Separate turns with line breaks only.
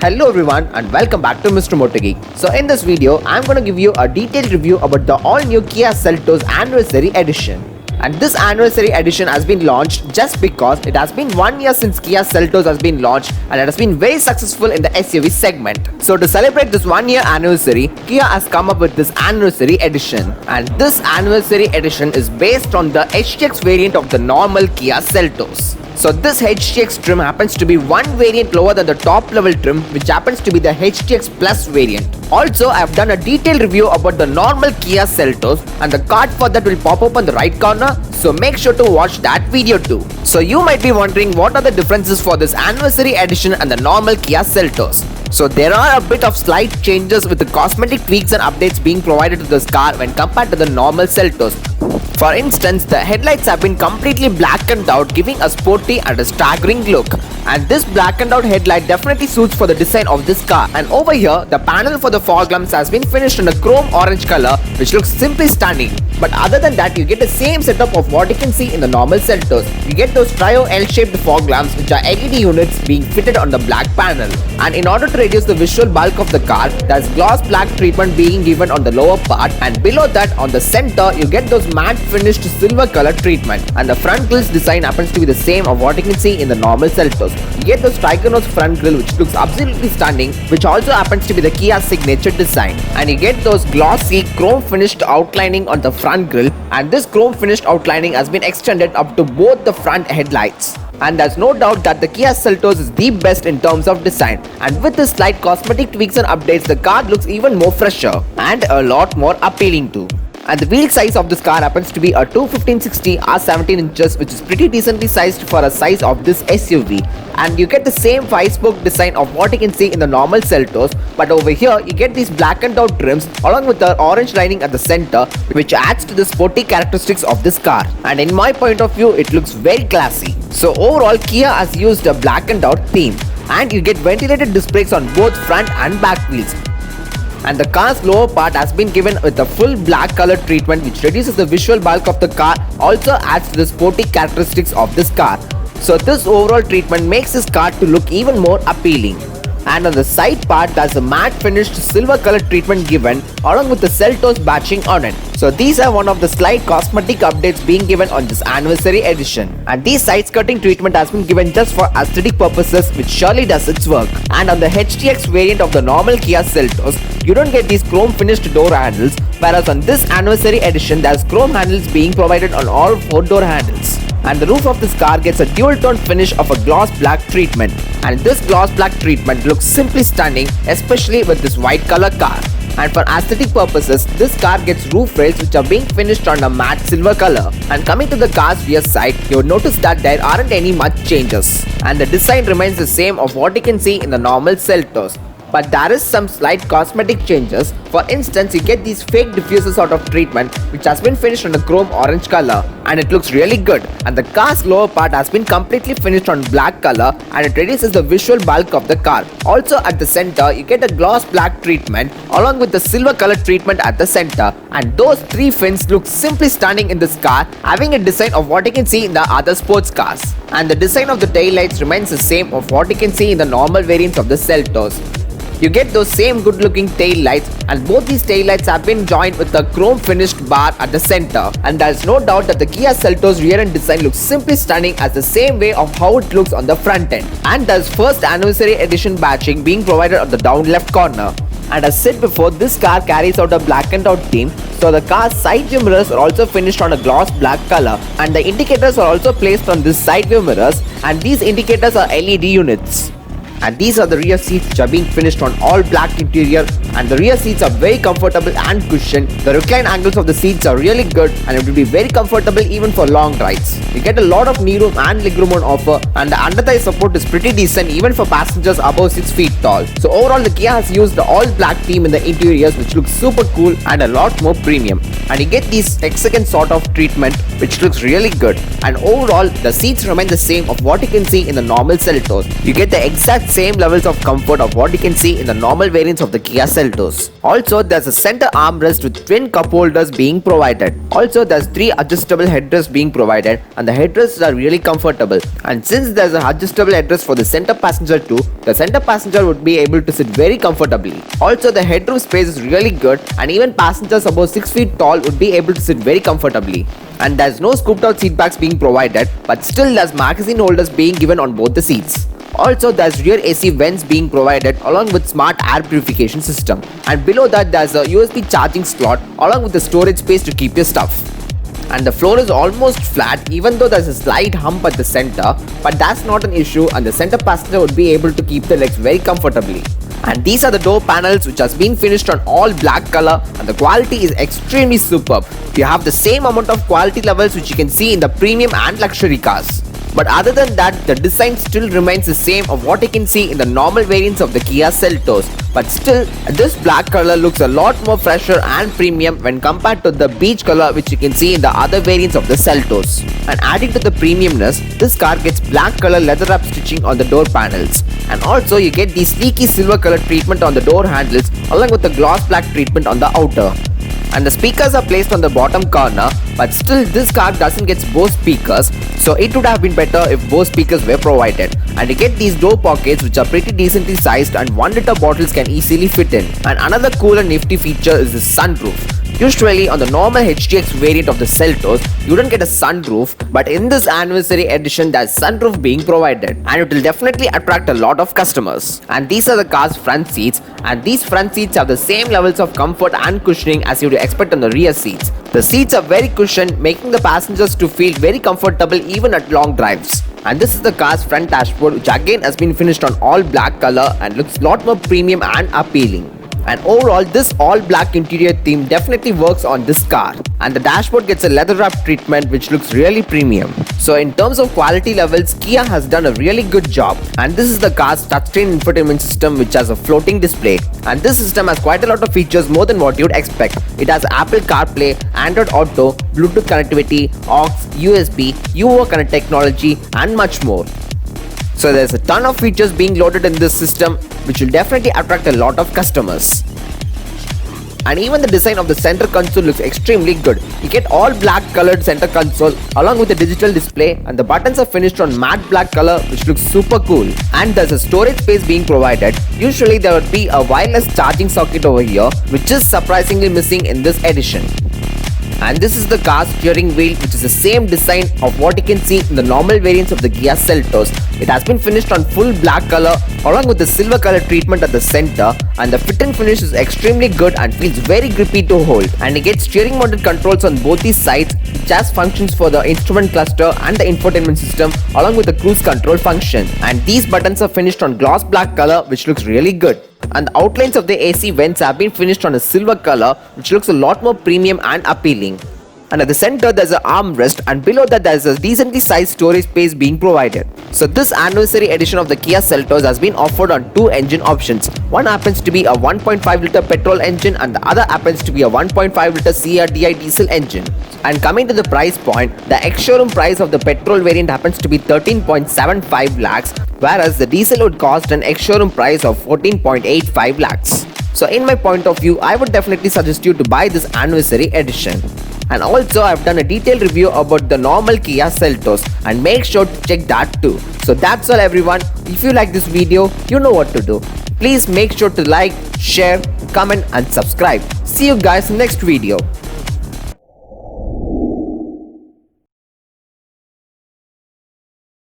Hello everyone and welcome back to Mr. Motor Geek. So in this video, I'm going to give you a detailed review about the all-new Kia Seltos Anniversary Edition. And this Anniversary Edition has been launched just because it has been 1 year since Kia Seltos has been launched and it has been very successful in the SUV segment. So to celebrate this 1 year anniversary, Kia has come up with this Anniversary Edition. And this Anniversary Edition is based on the HTX variant of the normal Kia Seltos. So this HTX trim happens to be one variant lower than the top level trim, which happens to be the HTX Plus variant. Also, I have done a detailed review about the normal Kia Seltos and the card for that will pop up on the right corner, so make sure to watch that video too. So you might be wondering what are the differences for this Anniversary Edition and the normal Kia Seltos. So there are a bit of slight changes with the cosmetic tweaks and updates being provided to this car when compared to the normal Seltos. For instance, the headlights have been completely blackened out, giving a sporty and a staggering look. And this blackened out headlight definitely suits for the design of this car. And over here, the panel for the fog lamps has been finished in a chrome orange color, which looks simply stunning. But other than that, you get the same setup of what you can see in the normal Seltos. You get those trio L-shaped fog lamps, which are LED units being fitted on the black panel. And in order to reduce the visual bulk of the car, there's gloss black treatment being given on the lower part, and below that on the center you get those matte finished silver color treatment. And the front grill's design happens to be the same of what you can see in the normal Seltos. You get those trigonose front grille, which looks absolutely stunning, which also happens to be the Kia signature design. And you get those glossy chrome finished outlining on the front grille, and this chrome finished outlining has been extended up to both the front headlights. And there's no doubt that the Kia Seltos is the best in terms of design, and with the slight cosmetic tweaks and updates, the car looks even more fresher and a lot more appealing too. And the wheel size of this car happens to be a 215/60 r17 inches, which is pretty decently sized for a size of this SUV. And you get the same 5-spoke design of what you can see in the normal Seltos, but over here you get these blackened out trims along with the orange lining at the center, which adds to the sporty characteristics of this car. And in my point of view, it looks very classy. So overall, Kia has used a blackened out theme, and you get ventilated disc brakes on both front and back wheels. And the car's lower part has been given with a full black color treatment, which reduces the visual bulk of the car, also adds to the sporty characteristics of this car. So this overall treatment makes this car to look even more appealing. And on the side part, there's a matte finished silver color treatment given along with the Seltos batching on it. So these are one of the slight cosmetic updates being given on this Anniversary Edition. And this side skirting treatment has been given just for aesthetic purposes, which surely does its work. And on the HTX variant of the normal Kia Seltos, you don't get these chrome finished door handles, whereas on this Anniversary Edition, there's chrome handles being provided on all 4 door handles. And the roof of this car gets a dual tone finish of a gloss black treatment, and this gloss black treatment looks simply stunning, especially with this white color car. And for aesthetic purposes, this car gets roof rails which are being finished on a matte silver color. And coming to the car's rear side, you'll notice that there aren't any much changes, and the design remains the same of what you can see in the normal Seltos. But there is some slight cosmetic changes. For instance, you get these fake diffusers out of treatment, which has been finished on a chrome orange color, and it looks really good. And the car's lower part has been completely finished on black color, and it reduces the visual bulk of the car. Also at the center, you get a gloss black treatment along with the silver color treatment at the center. And those 3 fins look simply stunning in this car, having a design of what you can see in the other sports cars. And the design of the tail lights remains the same of what you can see in the normal variants of the Seltos. You get those same good looking tail lights, and both these tail lights have been joined with a chrome finished bar at the center. And there's no doubt that the Kia Seltos rear end design looks simply stunning as the same way of how it looks on the front end. And there's first Anniversary Edition batching being provided on the down left corner. And as said before, this car carries out a blackened out theme, so the car's side view mirrors are also finished on a gloss black color, and the indicators are also placed on this side view mirrors, and these indicators are LED units. And these are the rear seats, which are being finished on all black interior, and the rear seats are very comfortable and cushioned. The recline angles of the seats are really good, and it will be very comfortable even for long rides. You get a lot of knee room and legroom on offer, and the underthigh support is pretty decent even for passengers above 6 feet tall. So overall, the Kia has used the all black theme in the interiors, which looks super cool and a lot more premium. And you get these hexagon sort of treatment, which looks really good. And overall, the seats remain the same of what you can see in the normal Seltos. You get the exact same levels of comfort of what you can see in the normal variants of the Kia Seltos. Also, there's a center armrest with twin cup holders being provided. Also, there's 3 adjustable headrests being provided, and the headrests are really comfortable. And since there's an adjustable headrest for the center passenger too, the center passenger would be able to sit very comfortably. Also, the headroom space is really good, and even passengers above 6 feet tall would be able to sit very comfortably. And there's no scooped out seat backs being provided, but still there's magazine holders being given on both the seats. Also, there's rear AC vents being provided along with smart air purification system. And below that there's a USB charging slot along with the storage space to keep your stuff. And the floor is almost flat even though there's a slight hump at the center, but that's not an issue and the center passenger would be able to keep the legs very comfortably. And these are the door panels which has been finished on all black color, and the quality is extremely superb. You have the same amount of quality levels which you can see in the premium and luxury cars. But other than that, the design still remains the same of what you can see in the normal variants of the Kia Seltos. But still, this black color looks a lot more fresher and premium when compared to the beige color which you can see in the other variants of the Seltos. And adding to the premiumness, this car gets black color leather wrap stitching on the door panels. And also you get the sleeky silver color treatment on the door handles along with the gloss black treatment on the outer. And the speakers are placed on the bottom corner, but still this car doesn't get Bose speakers, so it would have been better if Bose speakers were provided. And you get these door pockets which are pretty decently sized and 1 liter bottles can easily fit in. And another cool and nifty feature is the sunroof. Usually on the normal HDX variant of the Seltos, you don't get a sunroof, but in this anniversary edition there's sunroof being provided, and it will definitely attract a lot of customers. And these are the car's front seats, and these front seats have the same levels of comfort and cushioning as you would expect on the rear seats. The seats are very cushioned, making the passengers to feel very comfortable even at long drives. And this is the car's front dashboard, which again has been finished on all black color and looks a lot more premium and appealing. And overall, this all black interior theme definitely works on this car, and the dashboard gets a leather wrap treatment which looks really premium. So in terms of quality levels, Kia has done a really good job. And this is the car's touchscreen infotainment system which has a floating display, and this system has quite a lot of features more than what you'd expect. It has Apple CarPlay, Android Auto, Bluetooth connectivity, aux, USB, UO Connect technology and much more. So there's a ton of features being loaded in this system which will definitely attract a lot of customers. And even the design of the center console looks extremely good. You get all black colored center console along with the digital display, and the buttons are finished on matte black color which looks super cool. And there's a storage space being provided. Usually there would be a wireless charging socket over here, which is surprisingly missing in this edition. And this is the car's steering wheel, which is the same design of what you can see in the normal variants of the Kia Seltos. It has been finished on full black color along with the silver color treatment at the center, and the fit and finish is extremely good and feels very grippy to hold. And you get steering mounted controls on both these sides, which has functions for the instrument cluster and the infotainment system along with the cruise control function. And these buttons are finished on gloss black color which looks really good. And the outlines of the AC vents have been finished on a silver color which looks a lot more premium and appealing. And at the center there's an armrest, and below that there's a decently sized storage space being provided. So this anniversary edition of the Kia Seltos has been offered on 2 engine options. One happens to be a 1.5 liter petrol engine and the other happens to be a 1.5 liter CRDI diesel engine. And coming to the price point, the ex-showroom price of the petrol variant happens to be 13.75 lakhs, whereas the diesel would cost an ex-showroom price of 14.85 lakhs. So in my point of view, I would definitely suggest you to buy this anniversary edition. And also I've done a detailed review about the normal Kia Seltos, and make sure to check that too. So that's all everyone. If you like this video, you know what to do. Please make sure to like, share, comment and subscribe. See you guys in the next video.